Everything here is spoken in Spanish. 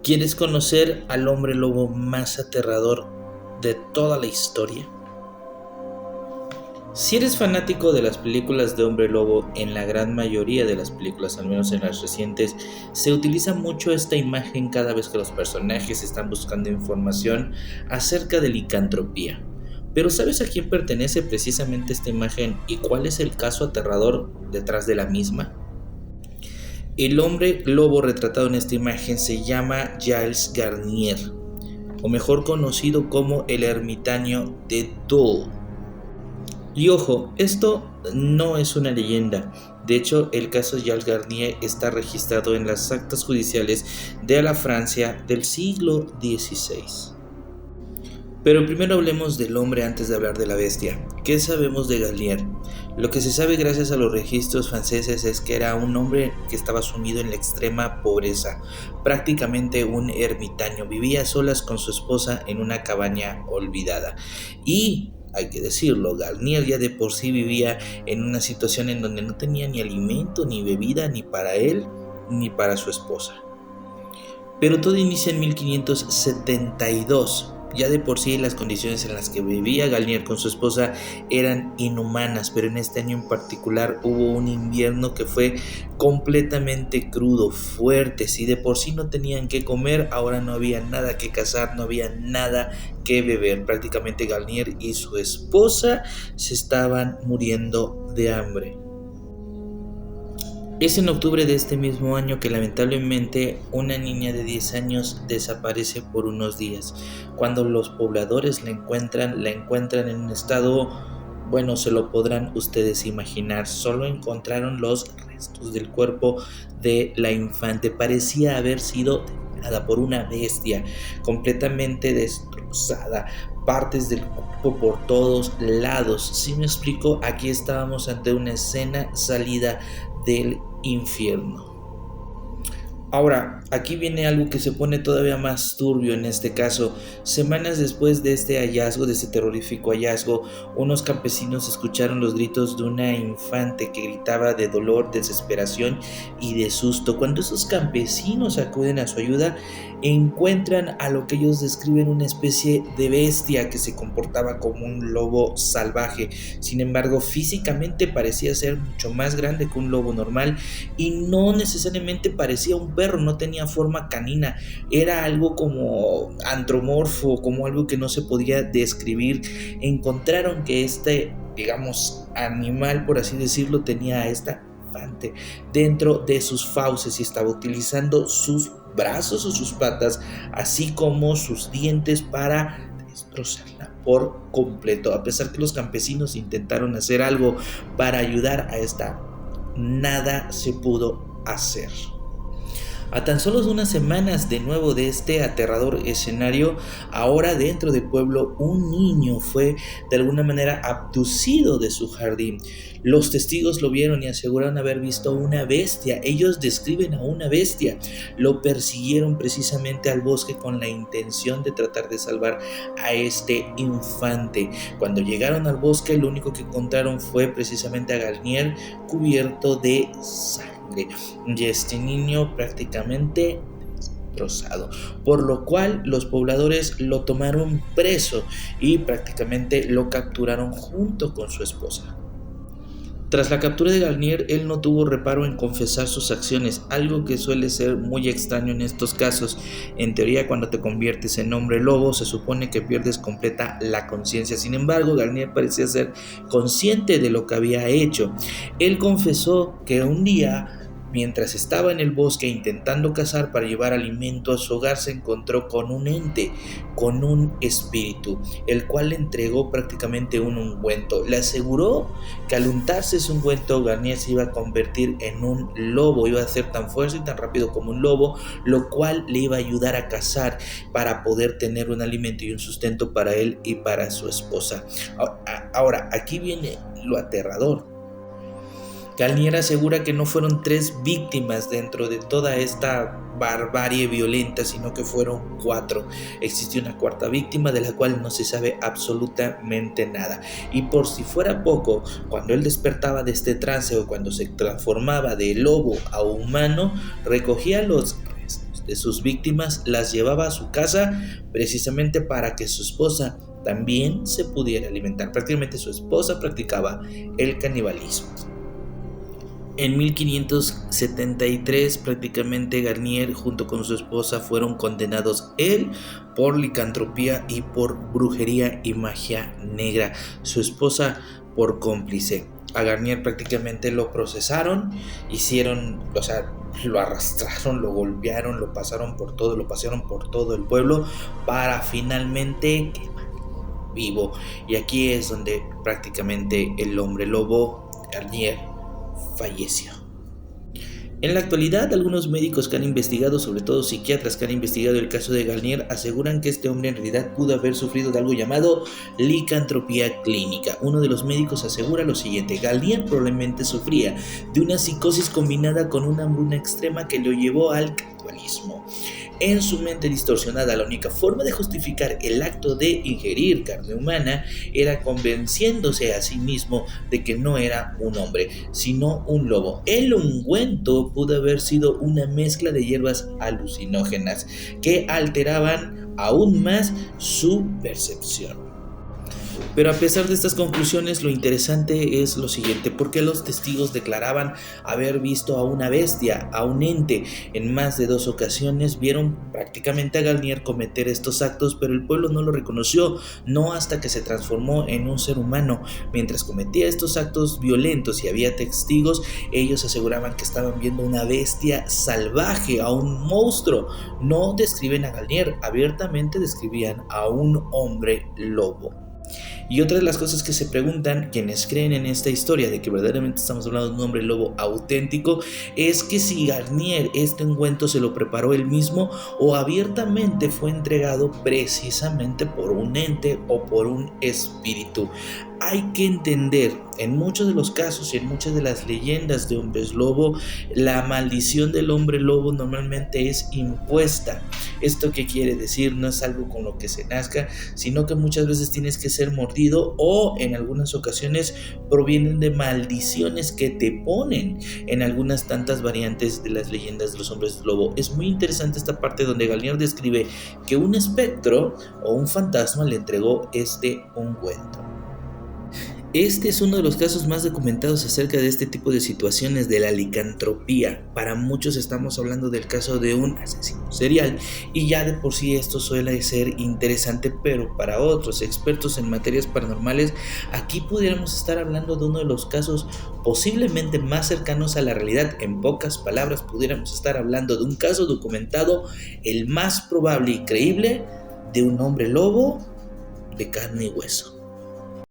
¿Quieres conocer al hombre lobo más aterrador de toda la historia? Si eres fanático de las películas de hombre lobo, en la gran mayoría de las películas, al menos en las recientes, se utiliza mucho esta imagen cada vez que los personajes están buscando información acerca de licantropía. Pero ¿sabes a quién pertenece precisamente esta imagen y cuál es el caso aterrador detrás de la misma? El hombre lobo retratado en esta imagen se llama Giles Garnier, o mejor conocido como el ermitaño de Dole. Y ojo, esto no es una leyenda. De hecho, el caso de Giles Garnier está registrado en las actas judiciales de la Francia del siglo XVI. Pero primero hablemos del hombre antes de hablar de la bestia. ¿Qué sabemos de Garnier? Lo que se sabe gracias a los registros franceses es que era un hombre que estaba sumido en la extrema pobreza, prácticamente un ermitaño. Vivía a solas con su esposa en una cabaña olvidada. Y hay que decirlo, Garnier ya de por sí vivía en una situación en donde no tenía ni alimento ni bebida ni para él ni para su esposa. Pero todo inicia en 1572. Ya de por sí las condiciones en las que vivía Garnier con su esposa eran inhumanas, pero en este año en particular hubo un invierno que fue completamente crudo, fuerte. Si de por sí no tenían que comer, ahora no había nada que cazar, no había nada que beber. Prácticamente Garnier y su esposa se estaban muriendo de hambre. Es en octubre de este mismo año que lamentablemente una niña de 10 años desaparece por unos días. Cuando los pobladores la encuentran en un estado, bueno, se lo podrán ustedes imaginar. Solo encontraron los restos del cuerpo de la infante. Parecía haber sido devorada por una bestia, completamente destrozada. Partes del cuerpo por todos lados. Si me explico, aquí estábamos ante una escena salida del infierno. Ahora, aquí viene algo que se pone todavía más turbio en este caso. Semanas después de este hallazgo, de este terrorífico hallazgo, unos campesinos escucharon los gritos de una infante que gritaba de dolor, desesperación y de susto. Cuando esos campesinos acuden a su ayuda, encuentran a lo que ellos describen una especie de bestia que se comportaba como un lobo salvaje. Sin embargo, físicamente parecía ser mucho más grande que un lobo normal y no necesariamente parecía un perro, no tenía forma canina, era algo como antropomorfo, como algo que no se podía describir. Encontraron que este, digamos, animal, por así decirlo, tenía a esta infante dentro de sus fauces y estaba utilizando sus brazos o sus patas, así como sus dientes para destrozarla por completo. A pesar que los campesinos intentaron hacer algo para ayudar a esta, nada se pudo hacer. A tan solo unas semanas de nuevo de este aterrador escenario, ahora dentro del pueblo un niño fue de alguna manera abducido de su jardín. Los testigos lo vieron y aseguraron haber visto una bestia. Ellos describen a una bestia. Lo persiguieron precisamente al bosque con la intención de tratar de salvar a este infante. Cuando llegaron al bosque, lo único que encontraron fue precisamente a Garnier cubierto de sangre. Y este niño prácticamente destrozado, por lo cual los pobladores lo tomaron preso y prácticamente lo capturaron junto con su esposa. Tras la captura de Garnier, él no tuvo reparo en confesar sus acciones, algo que suele ser muy extraño en estos casos. En teoría, cuando te conviertes en hombre lobo, se supone que pierdes completa la conciencia. Sin embargo, Garnier parecía ser consciente de lo que había hecho. Él confesó que un día, mientras estaba en el bosque intentando cazar para llevar alimento a su hogar, se encontró con un ente, con un espíritu, el cual le entregó prácticamente un ungüento. Le aseguró que al untarse ese ungüento, Garnier se iba a convertir en un lobo, iba a ser tan fuerte y tan rápido como un lobo, lo cual le iba a ayudar a cazar para poder tener un alimento y un sustento para él y para su esposa. Ahora, aquí viene lo aterrador. Garnier asegura que no fueron 3 víctimas dentro de toda esta barbarie violenta, sino que fueron 4. Existió una 4ª víctima de la cual no se sabe absolutamente nada. Y por si fuera poco, cuando él despertaba de este trance o cuando se transformaba de lobo a humano, recogía los restos de sus víctimas las llevaba a su casa precisamente para que su esposa también se pudiera alimentar. Prácticamente su esposa practicaba el canibalismo. En 1573 prácticamente Garnier junto con su esposa fueron condenados él por licantropía y por brujería y magia negra, su esposa por cómplice. A Garnier prácticamente lo procesaron, lo arrastraron, lo golpearon, lo pasaron por todo el pueblo para finalmente quemar vivo. Y aquí es donde prácticamente el hombre lobo Garnier falleció. En la actualidad, algunos médicos que han investigado, sobre todo psiquiatras que han investigado el caso de Garnier, aseguran que este hombre en realidad pudo haber sufrido de algo llamado licantropía clínica. Uno de los médicos asegura lo siguiente: Garnier probablemente sufría de una psicosis combinada con una hambruna extrema que lo llevó al canibalismo. En su mente distorsionada, la única forma de justificar el acto de ingerir carne humana era convenciéndose a sí mismo de que no era un hombre, sino un lobo. El ungüento pudo haber sido una mezcla de hierbas alucinógenas que alteraban aún más su percepción. Pero a pesar de estas conclusiones, lo interesante es lo siguiente: porque los testigos declaraban haber visto a una bestia, a un ente. En más de 2 ocasiones vieron prácticamente a Garnier cometer estos actos, pero el pueblo no lo reconoció, no hasta que se transformó en un ser humano. Mientras cometía estos actos violentos y había testigos, ellos aseguraban que estaban viendo una bestia salvaje, a un monstruo. No describen a Garnier, abiertamente describían a un hombre lobo. Y otra de las cosas que se preguntan quienes creen en esta historia de que verdaderamente estamos hablando de un hombre lobo auténtico es que si Garnier este ungüento se lo preparó él mismo o abiertamente fue entregado precisamente por un ente o por un espíritu. Hay que entender, en muchos de los casos y en muchas de las leyendas de hombres lobo, la maldición del hombre lobo normalmente es impuesta. ¿Esto qué quiere decir? No es algo con lo que se nazca, sino que muchas veces tienes que ser mordido, o en algunas ocasiones provienen de maldiciones que te ponen en algunas tantas variantes de las leyendas de los hombres lobo. Es muy interesante esta parte donde Garnier describe que un espectro o un fantasma le entregó este ungüento. Este es uno de los casos más documentados acerca de este tipo de situaciones de la licantropía. Para muchos estamos hablando del caso de un asesino serial y ya de por sí esto suele ser interesante, pero para otros expertos en materias paranormales, aquí pudiéramos estar hablando de uno de los casos posiblemente más cercanos a la realidad. En pocas palabras, pudiéramos estar hablando de un caso documentado, el más probable y creíble, de un hombre lobo de carne y hueso.